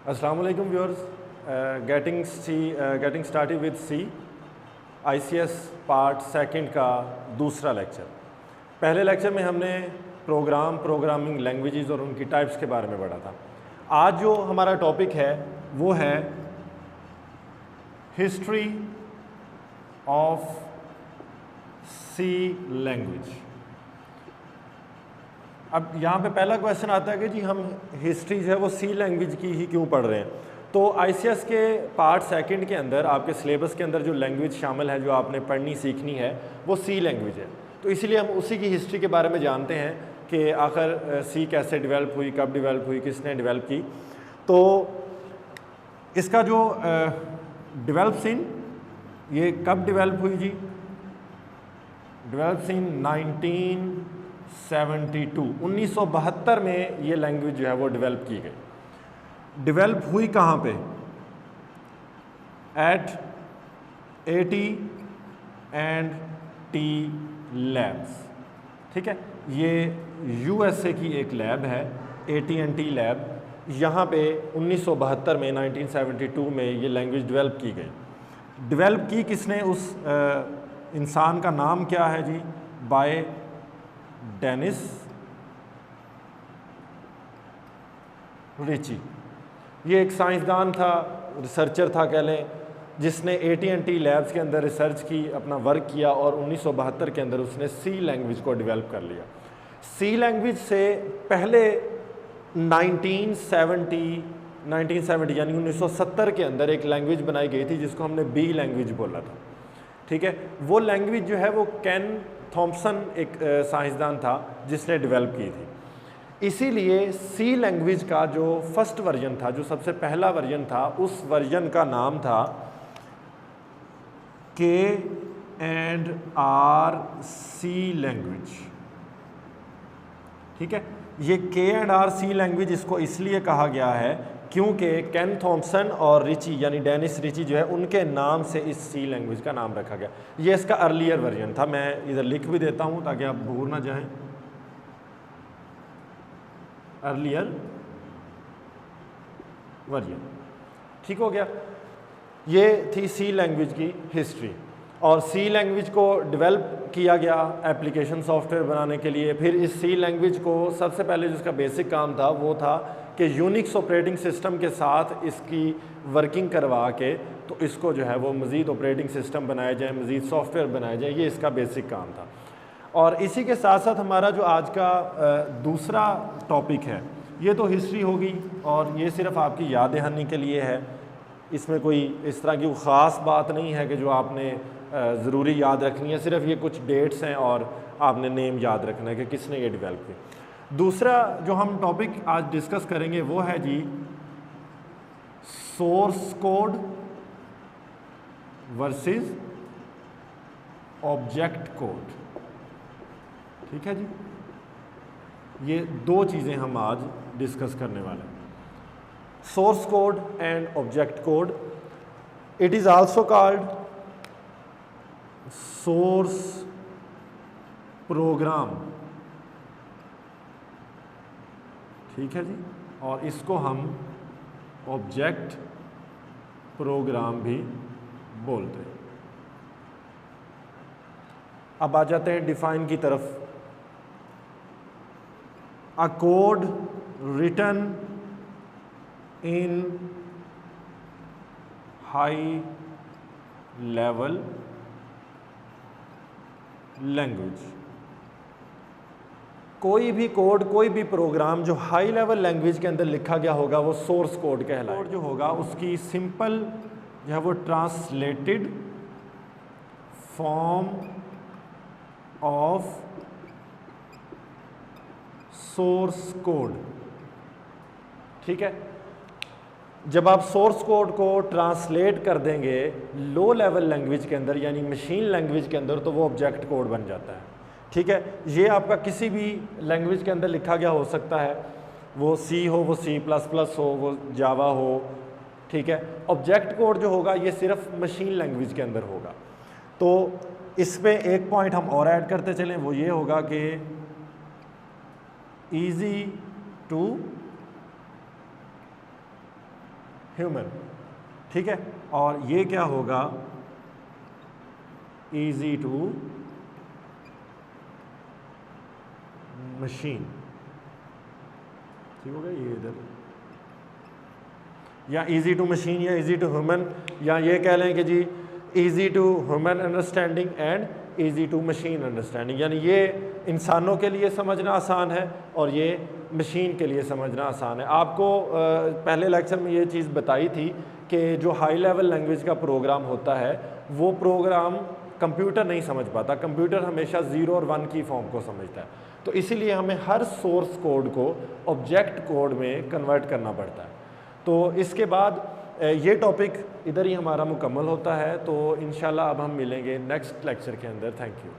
अस्सलाम वालेकुम viewers, getting started with C ICS part second का दूसरा लेक्चर। पहले लेक्चर में हमने प्रोग्रामिंग लैंग्वेजेस और उनकी टाइप्स के बारे में पढ़ा था। आज जो हमारा टॉपिक है वो है हिस्ट्री ऑफ सी लैंग्वेज। अब यहाँ पे पहला क्वेश्चन आता है कि जी हम हिस्ट्री जो है वो सी लैंग्वेज की ही क्यों पढ़ रहे हैं। तो ICS के पार्ट सेकंड के अंदर आपके सिलेबस के अंदर जो लैंग्वेज शामिल है जो आपने पढ़नी सीखनी है वो सी लैंग्वेज है। तो इसीलिए हम उसी की हिस्ट्री के बारे में जानते हैं कि आखिर सी कैसे डेवलप हुई, कब डेवलप हुई, किसने डेवलप की। तो इसका जो डेवलप सीन ये कब डेवलप हुई जी? डेवलप सीन 1972 में ये लैंग्वेज जो है वो डेवलप की गई। डेवलप हुई कहाँ पे? At AT&T labs. ठीक है, ये USA की एक लैब है AT&T लैब। यहाँ पे 1972 में 1972 में ये लैंग्वेज डेवलप की गई। डेवलप की किसने? उस इंसान का नाम क्या है जी? By Dennis Ritchie. ये एक साइंसदान था, रिसर्चर था कह लें, जिसने AT&T लैब्स के अंदर रिसर्च की, अपना वर्क किया और 1972 के अंदर उसने सी लैंग्वेज को डेवलप कर लिया। सी लैंग्वेज से पहले 1970 यानी 1970 के अंदर एक लैंग्वेज बनाई गई थी जिसको हमने बी लैंग्वेज बोला था। ठीक है, वो लैंग्वेज जो है वो केन थॉम्पसन एक साइंसदान था जिसने डेवलप की थी। इसीलिए सी लैंग्वेज का जो फर्स्ट वर्जन था, जो सबसे पहला वर्जन था, उस वर्जन का नाम था K&R-C लैंग्वेज। ठीक है, ये K&R-C लैंग्वेज इसको इसलिए कहा गया है क्योंकि केन थॉम्पसन और रिची यानी डेनिस रिची जो है उनके नाम से इस सी लैंग्वेज का नाम रखा गया। ये इसका अर्लियर वर्जन था। मैं इधर लिख भी देता हूँ ताकि आप भूल ना जाएं। Earlier version. ठीक हो गया। ये थी सी लैंग्वेज की हिस्ट्री। और सी लैंग्वेज को डेवलप किया गया एप्लीकेशन सॉफ्टवेयर बनाने के लिए। फिर इस सी लैंग्वेज को सबसे पहले जिसका बेसिक काम था वो था कि यूनिक्स ऑपरेटिंग सिस्टम के साथ इसकी वर्किंग करवा के तो इसको जो है वो मज़ीद ऑपरेटिंग सिस्टम बनाया जाए, मज़ीद सॉफ्टवेयर बनाया जाए। ये इसका बेसिक काम था। और इसी के साथ साथ हमारा जो आज का दूसरा टॉपिक है ये तो हिस्ट्री होगी और ये सिर्फ आपकी याद दहानी के लिए है। इसमें कोई इस तरह की ख़ास बात नहीं है कि जो आपने ज़रूरी याद रखनी है। सिर्फ ये कुछ डेट्स हैं और आपने नेम याद रखना है कि किसने ये डेवलप किया। दूसरा जो हम टॉपिक आज डिस्कस करेंगे वो है जी source code versus object code. ठीक है जी, ये दो चीज़ें हम आज डिस्कस करने वाले हैं, source code and object code. It is also called source program. ठीक है जी, और इसको हम ऑब्जेक्ट प्रोग्राम भी बोलते हैं। अब आ जाते हैं डिफाइन की तरफ। A code written in high level language। कोई भी कोड, कोई भी प्रोग्राम जो हाई लेवल लैंग्वेज के अंदर लिखा गया होगा वो सोर्स कोड कहलाएगा। कोड जो होगा उसकी सिंपल जो है वो translated form of source code. ठीक है, जब आप सोर्स कोड को ट्रांसलेट कर देंगे लो लेवल लैंग्वेज के अंदर यानी मशीन लैंग्वेज के अंदर तो वो ऑब्जेक्ट कोड बन जाता है। ठीक है, ये आपका किसी भी लैंग्वेज के अंदर लिखा गया हो सकता है, वो सी हो, वो C++ हो, वो जावा हो। ठीक है, ऑब्जेक्ट कोड जो होगा ये सिर्फ मशीन लैंग्वेज के अंदर होगा। तो इसमें एक पॉइंट हम और ऐड करते चलें, वो ये होगा कि easy to ह्यूमन, ठीक है। और ये क्या होगा, इजी टू मशीन, ठीक हो गया ये इधर, या इजी टू मशीन या इजी टू ह्यूमन, या ये कह लें कि जी easy to human understanding and easy to machine understanding, यानी ये इंसानों के लिए समझना आसान है और ये मशीन के लिए समझना आसान है। आपको पहले लेक्चर में ये चीज़ बताई थी कि जो हाई लेवल लैंग्वेज का प्रोग्राम होता है वो प्रोग्राम कंप्यूटर नहीं समझ पाता, कंप्यूटर हमेशा 0 और 1 की फॉर्म को समझता है, तो इसीलिए हमें हर सोर्स कोड को ऑब्जेक्ट कोड में कन्वर्ट करना पड़ता है। तो इसके बाद ये टॉपिक इधर ही हमारा मुकम्मल होता है, तो इंशाल्लाह अब हम मिलेंगे नेक्स्ट लेक्चर के अंदर। Thank you.